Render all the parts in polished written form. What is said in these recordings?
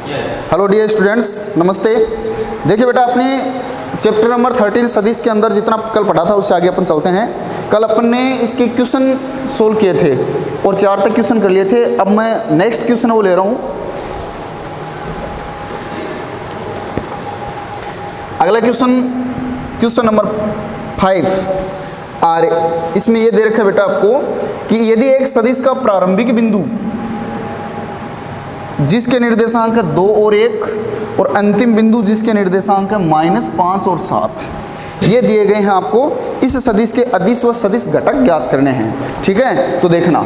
Hello dear students, नमस्ते। देखिए बेटा, अपने चैप्टर नंबर 13 सदिश के अंदर जितना कल पढ़ा था उससे आगे अपन चलते हैं। कल अपन ने इसके क्वेश्चन सोल्व किए थे और 4 तक क्वेश्चन कर लिए थे। अब मैं नेक्स्ट क्वेश्चन वो ले रहा हूँ। अगला क्वेश्चन नंबर 5 और इसमें ये दे रखा है बेटा आपको कि यदि एक सदिश का प्रारंभिक बिंदु जिसके निर्देशांक 2 और 1 और अंतिम बिंदु जिसके निर्देशांक -5 और 7 ये दिए गए हैं आपको, इस सदिश के अदिश व सदिश घटक ज्ञात करने हैं। ठीक है, तो देखना,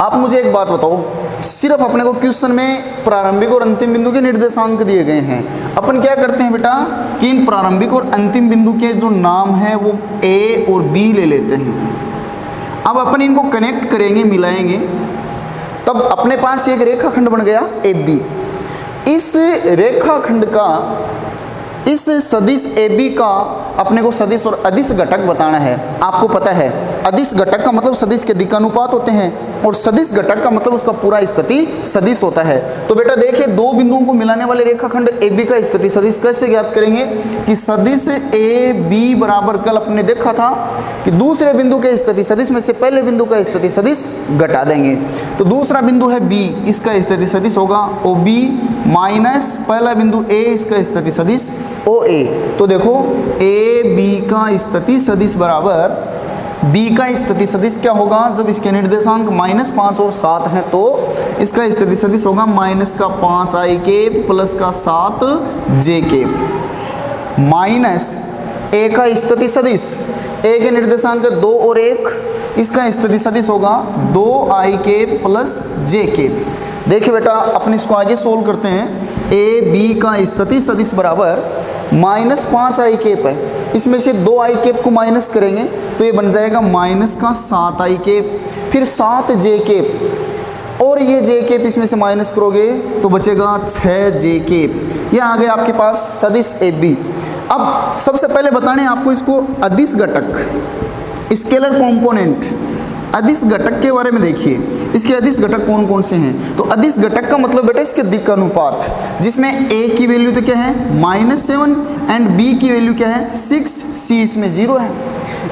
आप मुझे एक बात बताओ, सिर्फ अपने को क्वेश्चन में प्रारंभिक और अंतिम बिंदु के निर्देशांक दिए गए हैं। अपन क्या करते हैं बेटा कि इन प्रारंभिक और अंतिम बिंदु के जो नाम है वो ए और बी ले लेते हैं। अब अपन इनको कनेक्ट करेंगे, मिलाएंगे, तब अपने पास एक रेखाखंड बन गया ए बी। इस रेखाखंड का, इस सदिश ए बी का अपने को सदिश और अदिश घटक बताना है। आपको पता है अदिश घटक का मतलब सदिश के दिक्कानुपात होते हैं और सदिश घटक का मतलब उसका पूरा स्थिति सदिश होता है। तो बेटा देखिए, दो बिंदुओं को मिलाने वाले रेखाखंड ए बी का स्थिति सदिश कैसे ज्ञात करेंगे कि सदिश ए बी बराबर, कल अपने देखा था कि दूसरे बिंदु के स्थिति सदिश में से पहले बिंदु का स्थिति सदिश घटा देंगे। तो दूसरा बिंदु है बी, इसका स्थिति सदिश होगा ओ बी माइनस पहला बिंदु ए, इसका स्थिति सदिश ओ ए। तो देखो ए बी का स्थिति सदिश बराबर बी का स्थिति सदिश क्या होगा, जब इसके निर्देशांक -5 और 7 हैं तो इसका स्थिति सदिश होगा -5 आई केप प्लस का 7 जे केप माइनस ए का स्थिति सदिश, ए के निर्देशांक 2 और 1, इसका स्थिति सदिश होगा 2 आई केप प्लस जे केप। देखिए बेटा, अपन इसको आगे सोल्व करते हैं। ए बी का स्थिति सदिश बराबर -5 आई केप है, इसमें से 2 आई केप को माइनस करेंगे तो ये बन जाएगा -7 आई केप, फिर 7 जे केप और ये जे केप इसमें से माइनस करोगे तो बचेगा 6 जे केप। ये आ गया आपके पास सदिश ए बी। अब सबसे पहले बताने आपको इसको अदिश घटक, स्केलर कंपोनेंट, अदिश घटक के बारे में देखिए। इसके अदिश घटक कौन कौन से हैं? तो अदिश घटक का मतलब बेटा इसके दिक्कानुपात, जिसमें ए की वैल्यू तो क्या है -7 एंड बी की वैल्यू क्या है 6, सी इसमें 0 है।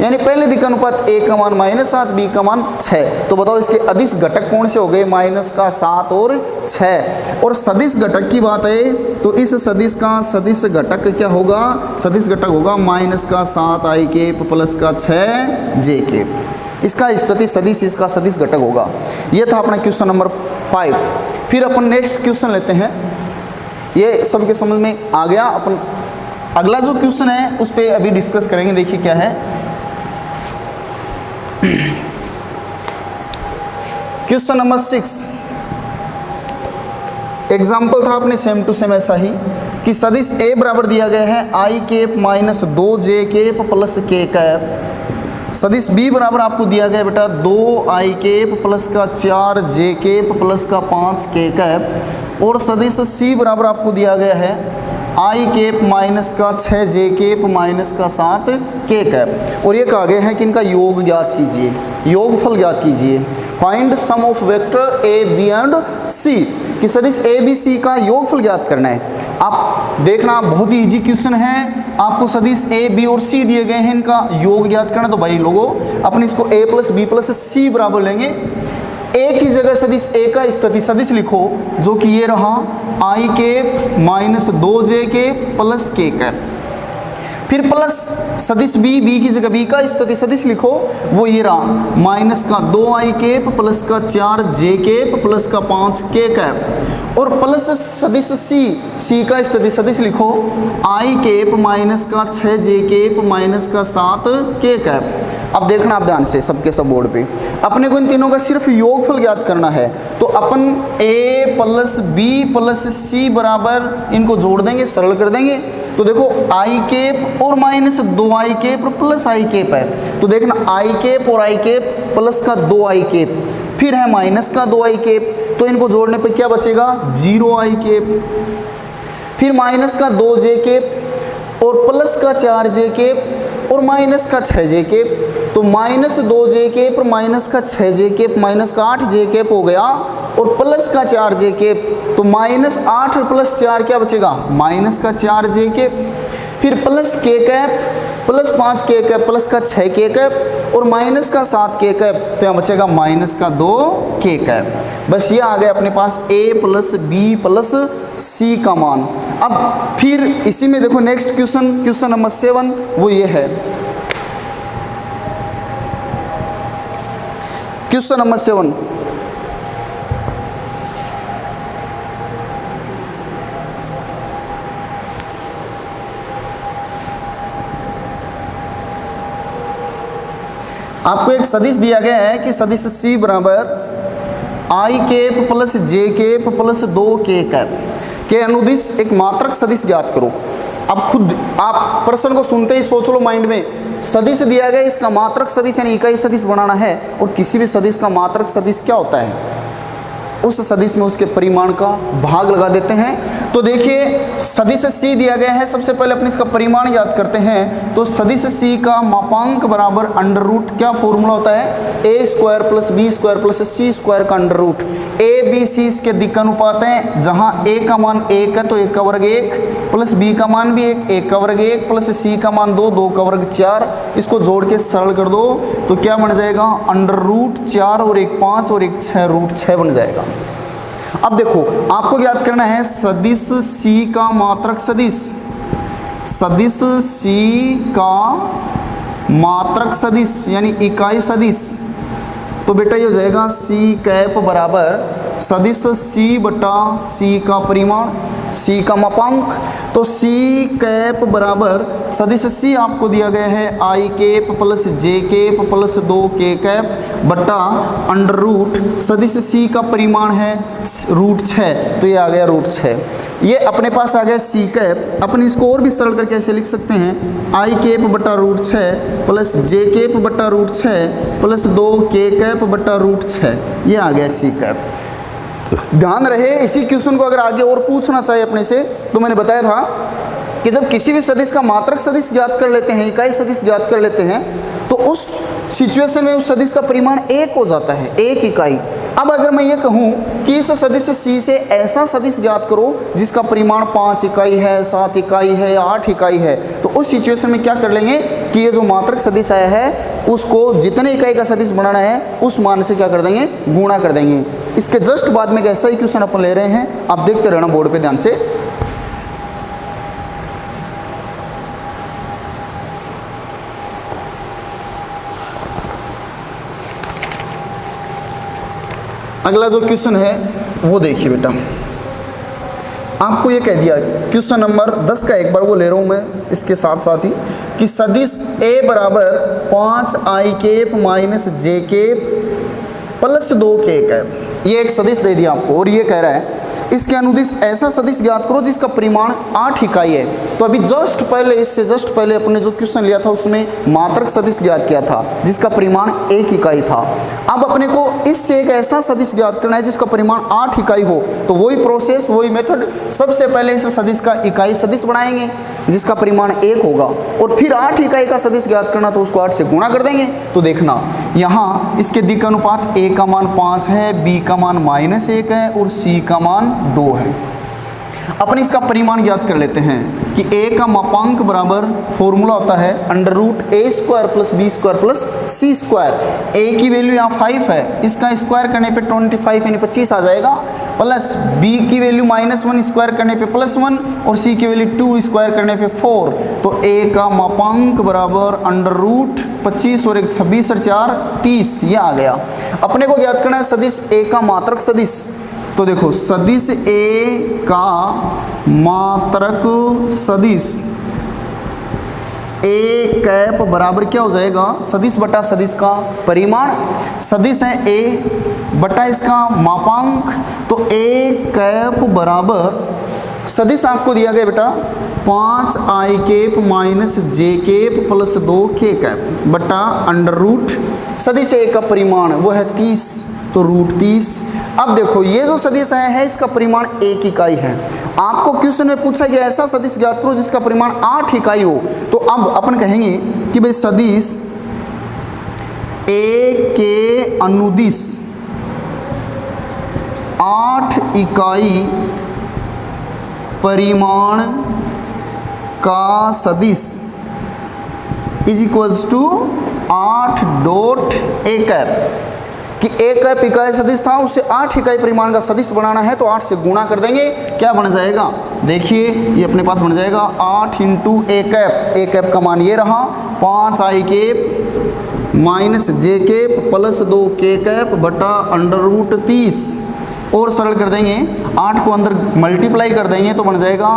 यानी पहले दिक्कानुपात ए का मान -7, बी का मान 6। तो बताओ इसके अदिश घटक कौन से हो गए, -7 और 6। और सदिश घटक की बात है तो इस सदिश का सदिश घटक क्या होगा, सदिश घटक होगा -7 आई केप प्लस का 6 जे केप। इसका स्थिति सदिश, इसका सदिश घटक होगा। ये था अपना क्वेश्चन नंबर 5। फिर अपन नेक्स्ट क्वेश्चन लेते हैं। ये सबके समझ में आ गया। अपन अगला जो क्वेश्चन है उस पर अभी डिस्कस करेंगे। देखिए क्या है क्वेश्चन नंबर 6। एग्जाम्पल था अपने सेम टू सेम ऐसा ही कि सदिश ए बराबर दिया गया है आई केप -2 जे केप प्लस के कैप। सदिश बी बराबर आपको दिया गया बेटा 2 आई केप प्लस का 4 जे केप प्लस का 5 के कैप। और सदिश सी बराबर आपको दिया गया है आई केप माइनस का 6 जे केप माइनस का 7 के कैप। और ये कहा गया है कि इनका योग ज्ञात कीजिए, योगफल ज्ञात कीजिए। Find sum of vector A B and C, कि सदिश ए बी सी का योगफल ज्ञात करना है। आप देखना, बहुत ही इजी क्वेश्चन है। आपको सदिश ए बी और सी दिए गए हैं, इनका योग ज्ञात करना। तो भाई लोगों, अपन इसको ए प्लस बी प्लस सी बराबर लेंगे। ए की जगह सदिश ए का स्थिति सदिश लिखो, जो कि ये रहा आई केप -2 जे केप प्लस के कैप। फिर प्लस सदिश बी, बी की जगह बी का स्थिति सदिश लिखो, वो ये रहा -2 आई केप प्लस का 4 जे केप प्लस का 5 के कैप। और प्लस सदिश सी, सी का स्थिति सदिश लिखो आई केप -6 जे केप माइनस का 7 के कैप। अब देखना आप ध्यान से, सबके सब बोर्ड पे अपने को इन तीनों का सिर्फ योगफल ज्ञात करना है। तो अपन ए प्लस बी प्लस सी बराबर इनको जोड़ देंगे, सरल कर देंगे। तो देखो आई केप और -2 आई केप प्लस आई केप है। तो देखना आई केप और आई केप प्लस का 2 आई केप, फिर है -2 आई केप। तो इनको जोड़ने पे क्या बचेगा 0 आई केप, फिर -2 जे केप और प्लस का 4 जे केप और -6 जे केप। तो माइनस 2j कैप माइनस का 6j कैप माइनस का 8j कैप हो गया और प्लस का 4j कैप, तो माइनस 8 प्लस 4 क्या बचेगा, माइनस का 4j कैप, फिर plus k cap plus 5k cap plus का 6k कैप और माइनस का 7k कैप, तो यहाँ बचेगा माइनस का 2k कैप। बस ये आ गया अपने पास a plus b plus c का मान। अब फिर इसी में देखो नेक्स्ट क्वेश्चन नंबर 7 वो ये है, क्वेश्चन नंबर 7, आपको एक सदिश दिया गया है कि सदिश C बराबर i cap plus j cap plus 2k cap के अनुदिश एक मात्रक सदिश ज्ञात करो। अब खुद आप प्रश्न को सुनते ही सोच लो माइंड में, सदिश दिया गया, इसका मात्रक सदिश यानी इकाई सदिश बनाना है, और किसी भी सदिश का मात्रक सदिश क्या होता है, उस सदिश में उसके परिमाण का भाग लगा देते हैं। तो देखिए सदिश C दिया गया है, सबसे पहले अपने इसका परिमाण याद करते हैं। तो सदिश C का मापांक बराबर अंडर रूट, क्या फॉर्मूला होता है, a square plus b square plus c square का under root. a b c इसके दिक्कनुपात हैं, जहां a का मान 1 है तो 1 का वर्ग 1 प्लस b का मान भी 1 का वर्ग 1 प्लस c का मान 2 का वर्ग 4। इसको जोड़ के सरल कर दो तो क्या बन जाएगा, अंडर रूट 4 और 1 5 और 1 6 रूट 6 बन जाएगा। अब देखो आपको याद करना है सदिश C का मात्रक सदिश, सदिश C का मात्रक सदिश यानी इकाई सदिश, तो बेटा ये हो जाएगा C कैप बराबर सदिश C बटा C का परिमाण, C का मापांक। तो C कैप बराबर सदिश C आपको दिया गया है i cap plus j cap plus 2k cap बटा अंडर रूट सदिश C का परिमाण है रूट 6, तो ये आ गया रूट 6। ये अपने पास आ गया C कैप। अपन इसको और भी सरल करके ऐसे लिख सकते हैं, i कैप बटा रूट 6 प्लस j कैप बटा रूट 6 प्लस 2k कैप बटा रूट 6, ये आ गया C कैप। ध्यान रहे इसी क्वेश्चन को अगर आगे और पूछना चाहिए अपने से, तो मैंने बताया था कि जब किसी भी सदिश का मात्रक सदिश ज्ञात कर लेते हैं, इकाई सदिश ज्ञात कर लेते हैं, तो उस सिचुएशन में उस सदिश का परिमाण 1 हो जाता है, 1 इकाई। अब अगर मैं ये कहूँ कि इस सदिश C से ऐसा सदिश ज्ञात करो जिसका परिमाण 5 इकाई है, 7 इकाई है या 8 इकाई है, तो उस सिचुएशन में क्या कर लेंगे कि ये जो मात्रक सदिश आया है उसको जितने इकाई का सदिश बनाना है उस मान से क्या कर देंगे, गुणा कर देंगे। इसके जस्ट बाद में एक ऐसा ही क्वेश्चन अपन ले रहे हैं, आप देखते रहना बोर्ड पे ध्यान से। अगला जो क्वेश्चन है वो देखिए बेटा, आपको ये कह दिया क्वेश्चन नंबर 10 का एक बार वो ले रहा हूँ मैं इसके साथ साथ ही कि सदिश A बराबर 5i cap minus j cap plus 2k cap, ये एक सदिश दे दिया आपको और ये कह रहा है इसके अनुदिश ऐसा सदिश ज्ञात करो जिसका परिमाण 8 इकाई है। तो अभी जस्ट पहले, इससे जस्ट पहले अपने जो क्वेश्चन लिया था उसमें मात्रक सदिश ज्ञात किया था जिसका परिमाण 1 इकाई था। अब अपने को इससे एक ऐसा सदिश ज्ञात करना है जिसका परिमाण 8 इकाई हो, तो वही प्रोसेस वही मेथड, सबसे पहले इस सदिश का इकाई सदिश बनाएंगे जिसका परिमाण 1 होगा और फिर 8 इकाई का सदिश ज्ञात करना तो उसको 8 से गुणा कर देंगे। तो देखना यहाँ इसके दिक् अनुपात a का मान 5 है, b का मान -1 है और c का मान 2 है। अपन इसका परिमाण ज्ञात कर लेते हैं कि a का मापांक बराबर फॉर्मूला होता है under root a square plus b square plus c square. a की वैल्यू यहाँ 5 है, इसका स्क्वायर करने पे 25 यानी 25 आ जाएगा, प्लस b की वैल्यू -1 स्क्वायर करने पे +1 और c की वैल्यू 2 स्क्वायर करने पे 4। तो a का मापांक बराबर अंडर रूट 25 और 1 26 और 4 30, ये आ गया। अपने को ज्ञात करना है सदिश a का मात्रक सदिश। तो देखो सदिश A का मात्रक सदिश A कैप बराबर क्या हो जाएगा, सदिश बटा सदिश का परिमाण। सदिश है A बटा इसका मापांक, तो A कैप बराबर सदिश आपको दिया गया बेटा 5i cap minus j cap plus 2k cap बटा अंडर रूट सदिश A का परिमाण वो है 30, तो रूट 30। अब देखो ये जो सदिश आया है इसका परिमाण 1 इकाई है। आपको क्वेश्चन में पूछा गया ऐसा सदिश ज्ञात करो जिसका परिमाण 8 इकाई हो, तो अब अपन कहेंगे कि भाई सदिश ए के अनुदिश 8 इकाई परिमाण का सदिश is equals to 8 dot A cap, कि ए कैप इकाई सदिश था, उसे 8 इकाई परिमाण का सदिश बनाना है तो 8 से गुणा कर देंगे। क्या बन जाएगा, देखिए ये अपने पास बन जाएगा 8 into A cap. A cap का मान ये रहा 5 आई cap minus j cap plus 2 के कैप बटा √30, और सरल कर देंगे 8 को अंदर मल्टीप्लाई कर देंगे तो बन जाएगा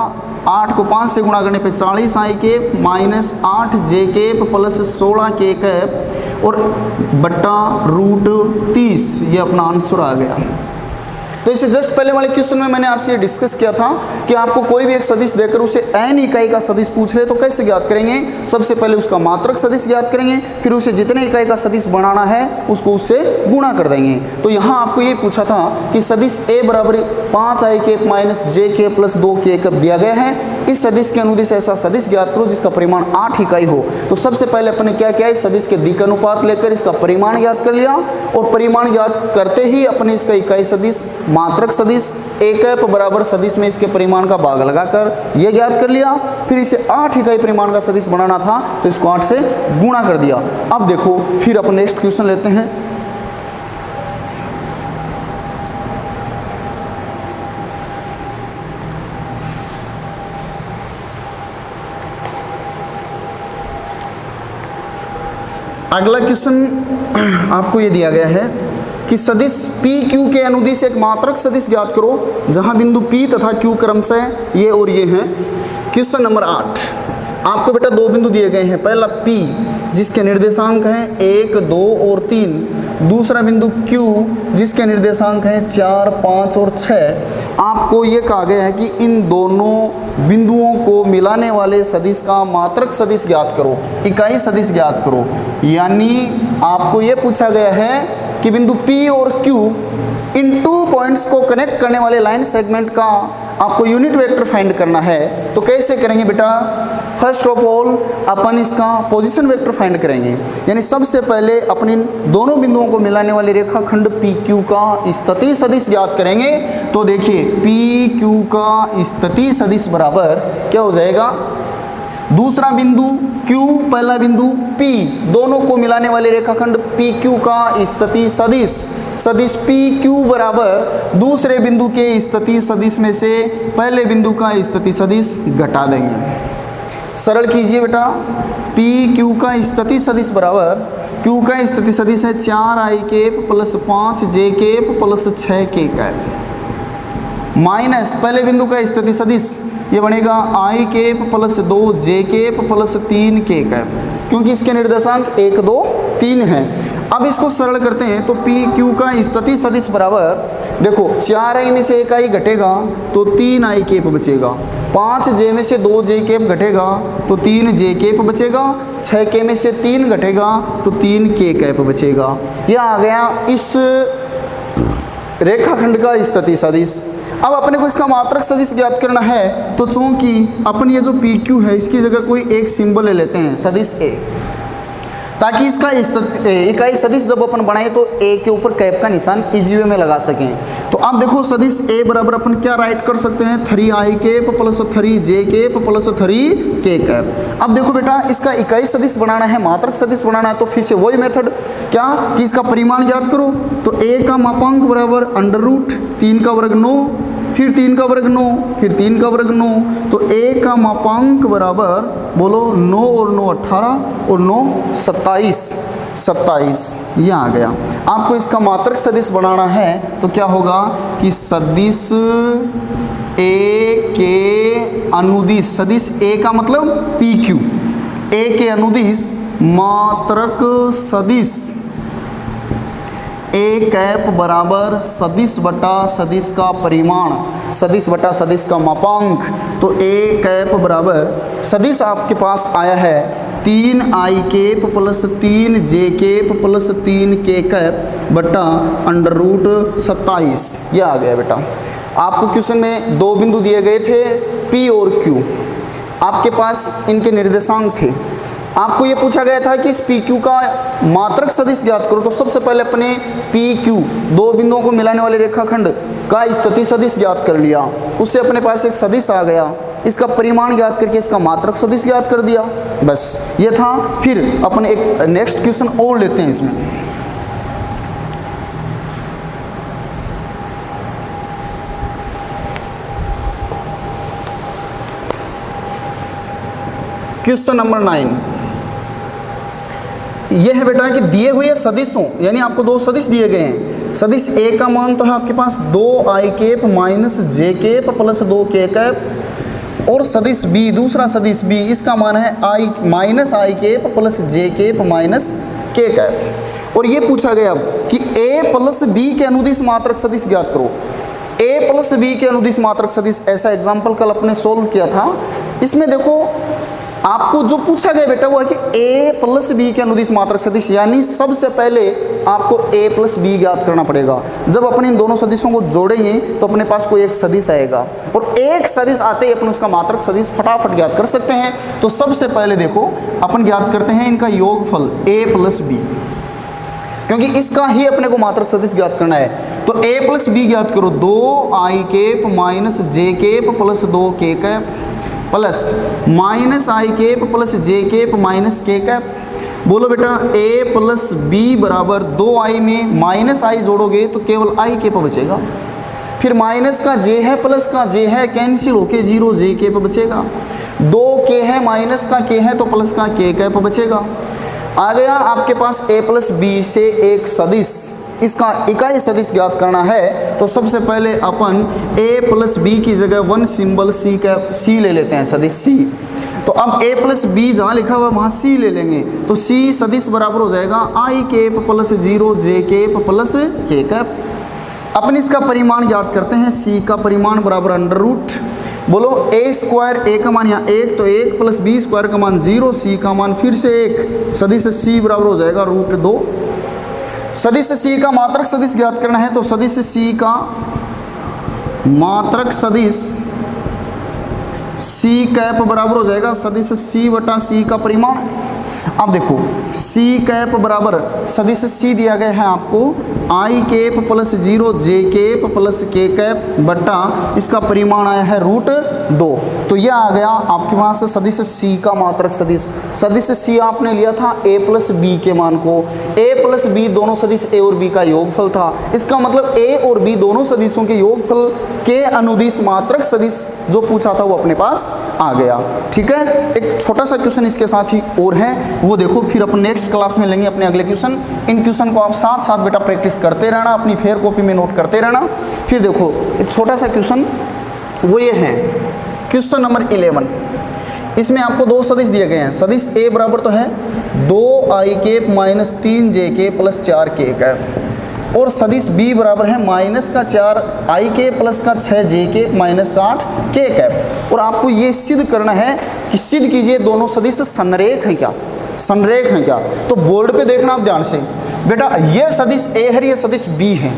8 को 5 से गुणा करने पे 40 आई कैप माइनस 8 जे कैप प्लस 16 के कैप और बट्टा √30, ये अपना आंसर आ गया। तो इससे जस्ट पहले वाले क्वेश्चन में मैंने आपसे डिस्कस किया था कि आपको कोई भी एक सदिश देकर उसे n इकाई का सदिश पूछ ले तो कैसे ज्ञात करेंगे। सबसे पहले उसका मात्रक सदिश ज्ञात करेंगे, फिर उसे जितने इकाई का सदिश बनाना है उसको उससे गुणा कर देंगे। तो यहाँ आपको ये पूछा था कि सदिश a बराबर 5 आई कैप माइनस जे के प्लस 2 के कैप दिया गया है। इस सदिश के अनुदिश ऐसा सदिश ज्ञात करो जिसका परिमाण 8 इकाई हो। तो सबसे पहले अपने क्या किया, इस सदिश के दिक् अनुपात लेकर इसका परिमाण ज्ञात कर लिया, और परिमाण ज्ञात करते ही अपने इसका इकाई सदिश मात्रक सदिश ए कैप बराबर सदिश में इसके परिमाण का भाग लगाकर ये ज्ञात कर लिया। फिर इसे 8 इकाई परिमाण का सदिश बनाना था तो इसको 8 से गुणा कर दिया। अब देखो फिर अपन नेक्स्ट क्वेश्चन लेते हैं। अगला क्वेश्चन आपको ये दिया गया है कि सदिश पी क्यू के अनुदिश एक मात्रक सदिश ज्ञात करो जहां बिंदु पी तथा क्यू क्रमशः ये और ये हैं। क्वेश्चन नंबर 8, आपको बेटा दो बिंदु दिए गए हैं, पहला पी जिसके निर्देशांक हैं 1, 2 और 3, दूसरा बिंदु क्यू जिसके निर्देशांक हैं 4, 5 और 6। आपको ये कहा गया है कि इन दोनों बिंदुओं को मिलाने वाले सदिश का मात्रक सदिश ज्ञात करो, इकाई सदिश ज्ञात करो। यानी आपको ये पूछा गया है कि बिंदु P और Q इन 2 पॉइंट्स को कनेक्ट करने वाले लाइन सेगमेंट का आपको यूनिट वेक्टर फाइंड करना है। तो कैसे करेंगे बेटा, फर्स्ट ऑफ ऑल अपन इसका पोजीशन वेक्टर फाइंड करेंगे। यानी सबसे पहले अपन इन दोनों बिंदुओं को मिलाने वाले रेखाखंड PQ का स्थिति सदिश ज्ञात करेंगे। तो देखिए PQ का स्थिति सदिश बराबर क्या हो जाएगा, दूसरा बिंदु Q पहला बिंदु P, दोनों को मिलाने वाले रेखाखंड PQ का स्थिति सदिश सदिश PQ बराबर दूसरे बिंदु के स्थिति सदिश में से पहले बिंदु का स्थिति सदिश घटा देंगे। सरल कीजिए बेटा, PQ का स्थिति सदिश बराबर Q का स्थिति सदिश है 4 आई कैप प्लस 5 जे कैप प्लस 6 के कैप माइनस पहले बिंदु का स्थिति सदिश ये बनेगा आई कैप प्लस 2 जे कैप प्लस 3 के कैप, क्योंकि इसके निर्देशांक 1, 2, 3 हैं। अब इसको सरल करते हैं तो पी क्यू का स्थिति सदिश बराबर देखो 4 आई में से 1 आई घटेगा तो 3 आई कैप बचेगा, 5 जे में से 2 जे कैप घटेगा तो 3 जे कैप बचेगा, 6 के में से 3 घटेगा तो 3 के कैप बचेगा। यह आ गया इस रेखाखंड का स्थिति सदिश। अब अपने को इसका मात्रक सदिश ज्ञात करना है तो चूंकि अपन ये जो पी क्यू है इसकी जगह कोई एक सिंबल ले लेते हैं सदिश ए, ताकि इसका इकाई सदिश जब अपन बनाए तो ए के ऊपर कैप का निशान इजी वे में लगा सकें। तो अब देखो सदिश ए बराबर अपन क्या राइट कर सकते हैं, 3 आई कैप प्लस 3 जे कैप प्लस 3 के कैप। अब देखो बेटा इसका इकाई सदिश बनाना है, मात्रक सदिश बनाना है तो फिर से वही मेथड क्या कि इसका परिमाण ज्ञात करो। तो ए का मापांक बराबर √3 का वर्ग 9, फिर 3 का वर्ग 9, फिर 3 का वर्ग 9, तो ए का मापांक बराबर बोलो 9 और 9 18 और 9 27 यह आ गया। आपको इसका मात्रक सदिश बनाना है तो क्या होगा कि सदिश ए के अनुदिश, सदिश ए का मतलब पी क्यू, ए के अनुदिश मात्रक सदिश ए कैप बराबर सदिश बटा सदिश का परिमाण, सदिश बटा सदिश का मापांक। तो ए कैप बराबर सदिश आपके पास आया है 3 आई कैप प्लस 3 जे कैप प्लस 3 के कैप बटा √27 यह आ गया बेटा। आपको क्वेश्चन में 2 बिंदु दिए गए थे P और Q, आपके पास इनके निर्देशांक थे आपको ये पूछा गया था कि इस पी क्यू का मात्रक सदिश ज्ञात करो, तो सबसे पहले अपने पी क्यू दो बिंदुओं को मिलाने वाले रेखाखंड का स्थिति सदिश ज्ञात कर लिया, उससे अपने पास एक सदिश आ गया, इसका परिमाण ज्ञात करके इसका मात्रक सदिश ज्ञात कर दिया, बस ये था। फिर अपन एक नेक्स्ट क्वेश्चन और लेते हैं इसमें। क्वेश्चन नंबर 9 यह है बेटा कि दिए हुए सदिशों, यानी आपको दो सदिश दिए गए हैं। सदिश ए का मान तो है आपके पास 2i cap minus j cap plus 2k cap, और सदिश बी, दूसरा सदिश बी, इसका मान है i minus i cap plus j cap minus k cap. और ये पूछा गया कि a प्लस बी के अनुदिश मात्रक सदिश ज्ञात करो। a प्लस बी के अनुदिश मात्रक सदिश, ऐसा एग्जाम्पल कल अपने सोल्व किया था। इसमें देखो आपको जो पूछा गया बेटा वो है कि a प्लस बी के अनुदिश मात्रक सदिश, यानी सबसे पहले आपको a प्लस बी ज्ञात करना पड़ेगा। जब अपन इन दोनों सदिशों को जोड़ेंगे तो अपने पास कोई एक सदिश आएगा, और एक सदिश आते ही अपन उसका मात्रक सदिश फटाफट ज्ञात कर सकते हैं। तो सबसे पहले देखो अपन ज्ञात करते हैं इनका योगफल a प्लस बी, क्योंकि इसका ही अपने को मात्रक सदिश ज्ञात करना है। तो a प्लस बी ज्ञात करो, 2i cap minus j cap plus 2k cap plus minus i cap plus j cap minus k cap. बोलो बेटा a प्लस बी बराबर 2i में माइनस आई जोड़ोगे तो केवल i कैप बचेगा, फिर माइनस का j है प्लस का j है कैंसिल होके 0 j कैप बचेगा, 2k है माइनस का k है तो प्लस का k कैप बचेगा। आ गया आपके पास a प्लस बी से एक सदिश, इसका इकाई सदिश ज्ञात करना है। तो सबसे पहले अपन a प्लस बी की जगह 1 सिंबल c ले लेते हैं, सदिश c। तो अब a प्लस बी जहाँ लिखा हुआ वहाँ c ले लेंगे, तो c सदिश बराबर हो जाएगा i cap plus 0 j cap plus k cap. अपन इसका परिमाण ज्ञात करते हैं, c का परिमाण बराबर अंडर रूट, बोलो a स्क्वायर, a का मान यहाँ 1 तो 1 प्लस b स्क्वायर का मान 0, c का मान फिर से 1, सदिश c बराबर हो जाएगा √2। सदिश c का मात्रक सदिश ज्ञात करना है, तो सदिश c का मात्रक सदिश c कैप बराबर हो जाएगा सदिश c बटा c का परिमाण। अब देखो c कैप बराबर सदिश c दिया गया है आपको i cap plus 0 j cap plus k cap बटा इसका परिमाण आया है √2। तो यह आ गया आपके पास सदिश c का मात्रक सदिश। सदिश c आपने लिया था a प्लस बी के मान को, a प्लस बी दोनों सदिश a और b का योगफल था। इसका मतलब a और b दोनों सदिशों के योगफल के अनुदिश मात्रक सदिश जो पूछा था वो अपने पास आ गया। ठीक है, एक छोटा सा क्वेश्चन इसके साथ ही और है, वो देखो फिर अपन नेक्स्ट क्लास में लेंगे अपने अगले क्वेश्चन। इन क्वेश्चन को आप साथ साथ बेटा प्रैक्टिस करते रहना, अपनी फेयर कॉपी में नोट करते रहना। फिर देखो एक छोटा सा क्वेश्चन वो ये है, क्वेश्चन नंबर 11। इसमें आपको दो सदिश दिए गए हैं। सदिश a बराबर तो है 2i cap minus 3j cap plus 4k cap, और सदिश b बराबर है माइनस का 4i कैप प्लस का 6j कैप माइनस का 8k कैप। और आपको ये सिद्ध करना है कि सिद्ध कीजिए दोनों सदिश संरेख हैं क्या, संरेख हैं क्या। तो बोर्ड पे देखना आप ध्यान से बेटा, ये सदिश a है, ये सदिश b है।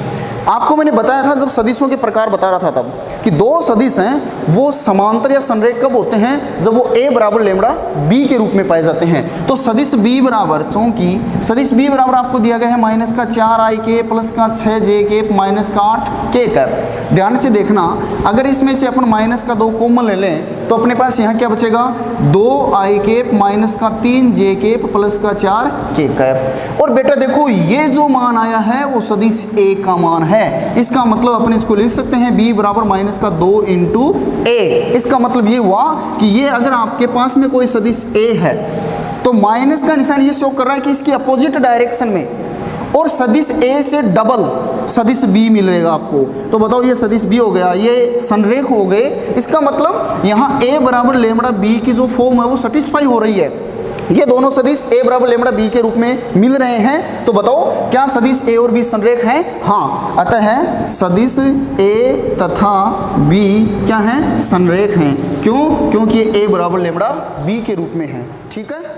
आपको मैंने बताया था जब सदिशों के प्रकार बता रहा था तब कि दो सदिश हैं वो समांतर या संरेख कब होते हैं, जब वो a बराबर लेमड़ा b के रूप में पाए जाते हैं। तो सदिश b बराबर, चूंकि सदिश b बराबर आपको दिया गया है माइनस का 4i के प्लस का 6j के माइनस का 8k कैप। ध्यान से देखना, अगर इसमें से अपन माइनस का 2 कॉमन ले लें तो अपने पास यहाँ क्या बचेगा, 2i कैप माइनस का 3j कैप प्लस का 4k कैप। और बेटा देखो ये जो मान आया है वो सदिश a का मान है। इसका मतलब अपन इसको लिख सकते हैं b बराबर माइनस का 2 इंटू a। इसका मतलब ये हुआ कि ये अगर आपके पास में कोई सदिश a है तो माइनस का निशान ये शो कर रहा है कि इसकी अपोजिट डायरेक्शन में, और सदिश a से डबल सदिश b मिलेगा आपको। तो बताओ ये सदिश b हो गया, ये संरेख हो गए। इसका मतलब यहाँ a बराबर लेमड़ा b की जो फॉर्म है वो सेटिस्फाई हो रही है। ये दोनों सदिश a बराबर लेमड़ा b के रूप में मिल रहे हैं। तो बताओ क्या सदिश a और b संरेख हैं? हाँ, अतः है सदिश a तथा b क्या हैं, संरेख हैं। क्यों? क्योंकि a बराबर लेमड़ा b के रूप में है। ठीक है।